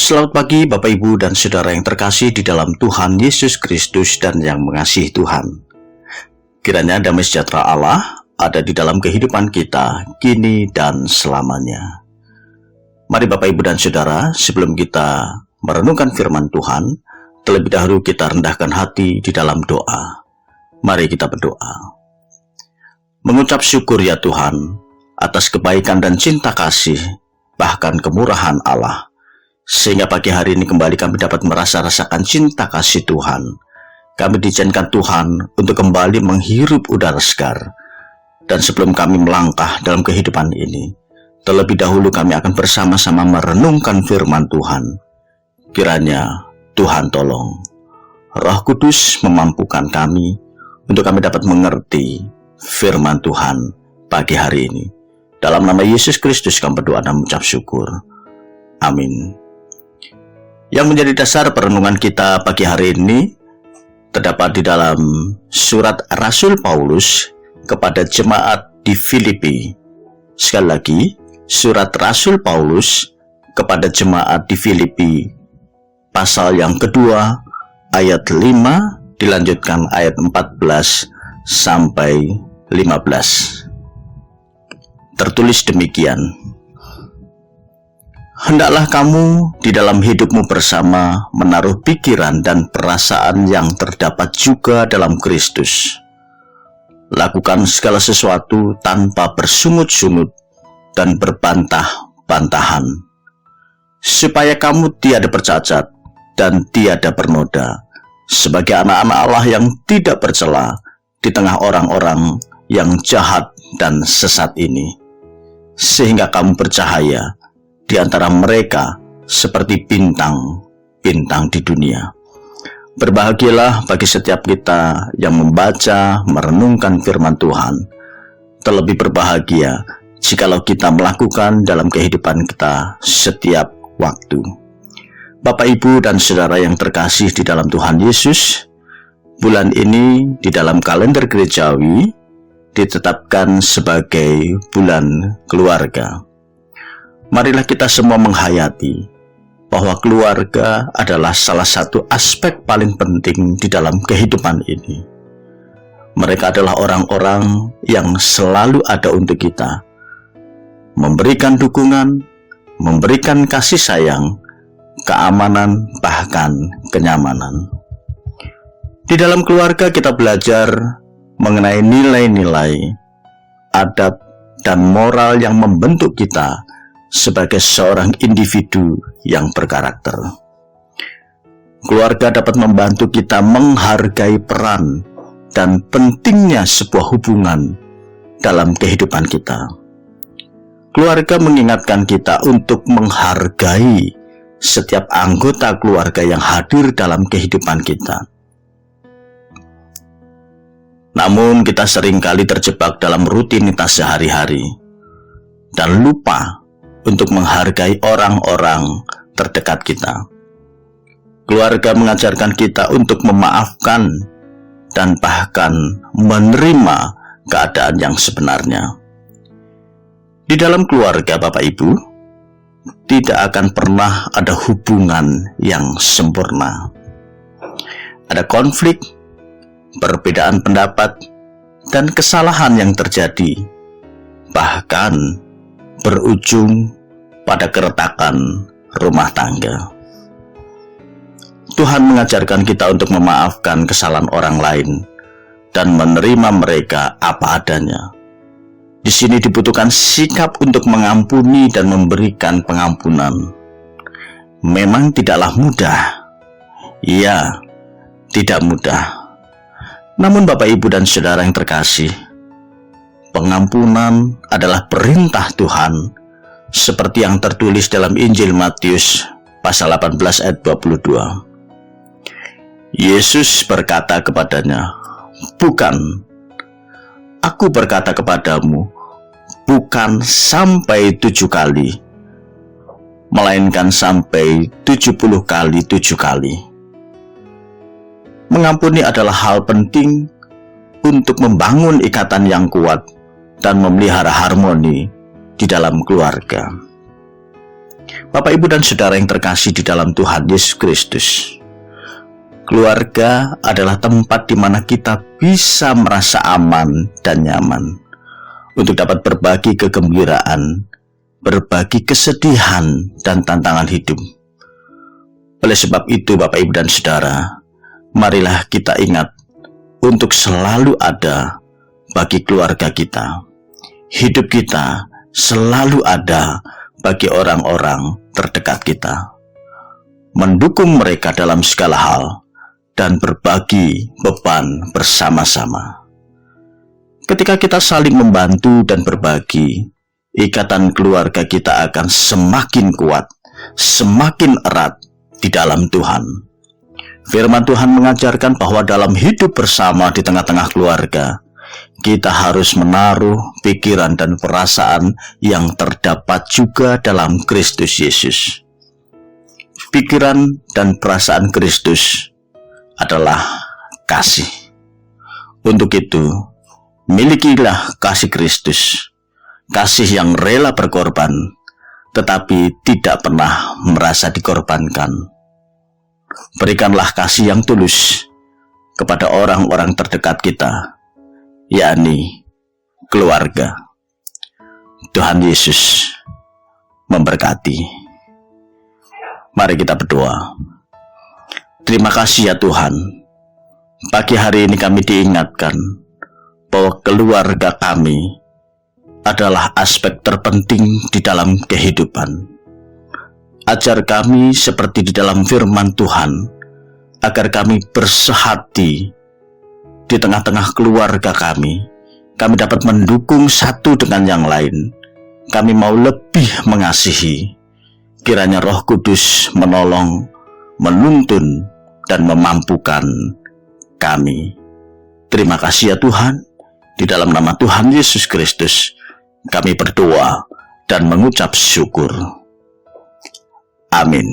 Selamat pagi Bapak Ibu dan Saudara yang terkasih di dalam Tuhan Yesus Kristus dan yang mengasihi Tuhan. Kiranya damai sejahtera Allah ada di dalam kehidupan kita kini dan selamanya. Mari Bapak Ibu dan Saudara, sebelum kita merenungkan firman Tuhan, terlebih dahulu kita rendahkan hati di dalam doa. Mari kita berdoa. Mengucap syukur ya Tuhan atas kebaikan dan cinta kasih, bahkan kemurahan Allah, sehingga pagi hari ini kembali kami dapat rasakan cinta kasih Tuhan. Kami diizinkan Tuhan untuk kembali menghirup udara segar. Dan sebelum kami melangkah dalam kehidupan ini, terlebih dahulu kami akan bersama-sama merenungkan firman Tuhan. Kiranya Tuhan tolong, Roh Kudus memampukan kami untuk kami dapat mengerti firman Tuhan pagi hari ini. Dalam nama Yesus Kristus kami berdoa dan mengucap syukur. Amin. Yang menjadi dasar perenungan kita pagi hari ini terdapat di dalam surat Rasul Paulus kepada jemaat di Filipi. Sekali lagi, surat Rasul Paulus kepada jemaat di Filipi, pasal yang kedua, ayat 5, dilanjutkan ayat 14 sampai 15. Tertulis demikian. Hendaklah kamu di dalam hidupmu bersama menaruh pikiran dan perasaan yang terdapat juga dalam Kristus. Lakukan segala sesuatu tanpa bersungut-sungut dan berbantah-bantahan, supaya kamu tiada bercacat dan tiada bernoda, sebagai anak-anak Allah yang tidak bercela di tengah orang-orang yang jahat dan sesat ini, sehingga kamu bercahaya di antara mereka seperti bintang-bintang di dunia. Berbahagialah bagi setiap kita yang membaca, merenungkan firman Tuhan. Terlebih berbahagia jikalau kita melakukan dalam kehidupan kita setiap waktu. Bapak, Ibu, dan Saudara yang terkasih di dalam Tuhan Yesus, bulan ini di dalam kalender gerejawi ditetapkan sebagai bulan keluarga. Marilah kita semua menghayati bahwa keluarga adalah salah satu aspek paling penting di dalam kehidupan ini. Mereka adalah orang-orang yang selalu ada untuk kita, memberikan dukungan, memberikan kasih sayang, keamanan, bahkan kenyamanan. Di dalam keluarga kita belajar mengenai nilai-nilai, adat, dan moral yang membentuk kita sebagai seorang individu yang berkarakter. Keluarga dapat membantu kita menghargai peran dan pentingnya sebuah hubungan dalam kehidupan kita. Keluarga mengingatkan kita untuk menghargai setiap anggota keluarga yang hadir dalam kehidupan kita. Namun kita seringkali terjebak dalam rutinitas sehari-hari dan lupa untuk menghargai orang-orang terdekat kita. Keluarga mengajarkan kita untuk memaafkan dan bahkan menerima keadaan yang sebenarnya. Di dalam keluarga Bapak Ibu, tidak akan pernah ada hubungan yang sempurna. Ada konflik, perbedaan pendapat, dan kesalahan yang terjadi, bahkan berujung pada keretakan rumah tangga. Tuhan mengajarkan kita untuk memaafkan kesalahan orang lain dan menerima mereka apa adanya. Di sini dibutuhkan sikap untuk mengampuni dan memberikan pengampunan. Memang tidaklah mudah. Ya, tidak mudah. Namun Bapak, Ibu, dan Saudara yang terkasih, pengampunan adalah perintah Tuhan, seperti yang tertulis dalam Injil Matius pasal 18 ayat 22. Yesus berkata kepadanya, "Bukan, aku berkata kepadamu, bukan sampai 7 kali, melainkan sampai 70 kali 7 kali. Mengampuni adalah hal penting untuk membangun ikatan yang kuat dan memelihara harmoni di dalam keluarga. Bapak, Ibu, dan Saudara yang terkasih di dalam Tuhan Yesus Kristus, keluarga adalah tempat di mana kita bisa merasa aman dan nyaman untuk dapat berbagi kegembiraan, berbagi kesedihan dan tantangan hidup. Oleh sebab itu, Bapak, Ibu, dan Saudara, marilah kita ingat untuk selalu ada bagi keluarga kita. Hidup kita selalu ada bagi orang-orang terdekat kita. Mendukung mereka dalam segala hal dan berbagi beban bersama-sama. Ketika kita saling membantu dan berbagi, ikatan keluarga kita akan semakin kuat, semakin erat di dalam Tuhan. Firman Tuhan mengajarkan bahwa dalam hidup bersama di tengah-tengah keluarga, kita harus menaruh pikiran dan perasaan yang terdapat juga dalam Kristus Yesus. Pikiran dan perasaan Kristus adalah kasih. Untuk itu, milikilah kasih Kristus, kasih yang rela berkorban, tetapi tidak pernah merasa dikorbankan. Berikanlah kasih yang tulus kepada orang-orang terdekat kita, yakni keluarga. Tuhan Yesus memberkati. Mari kita berdoa. Terima kasih ya Tuhan, pagi hari ini kami diingatkan bahwa keluarga kami adalah aspek terpenting di dalam kehidupan. Ajar kami seperti di dalam firman Tuhan, agar kami bersehati di tengah-tengah keluarga kami dapat mendukung satu dengan yang lain. Kami mau lebih mengasihi. Kiranya Roh Kudus menolong, menuntun, dan memampukan kami. Terima kasih ya Tuhan. Di dalam nama Tuhan Yesus Kristus, kami berdoa dan mengucap syukur. Amin.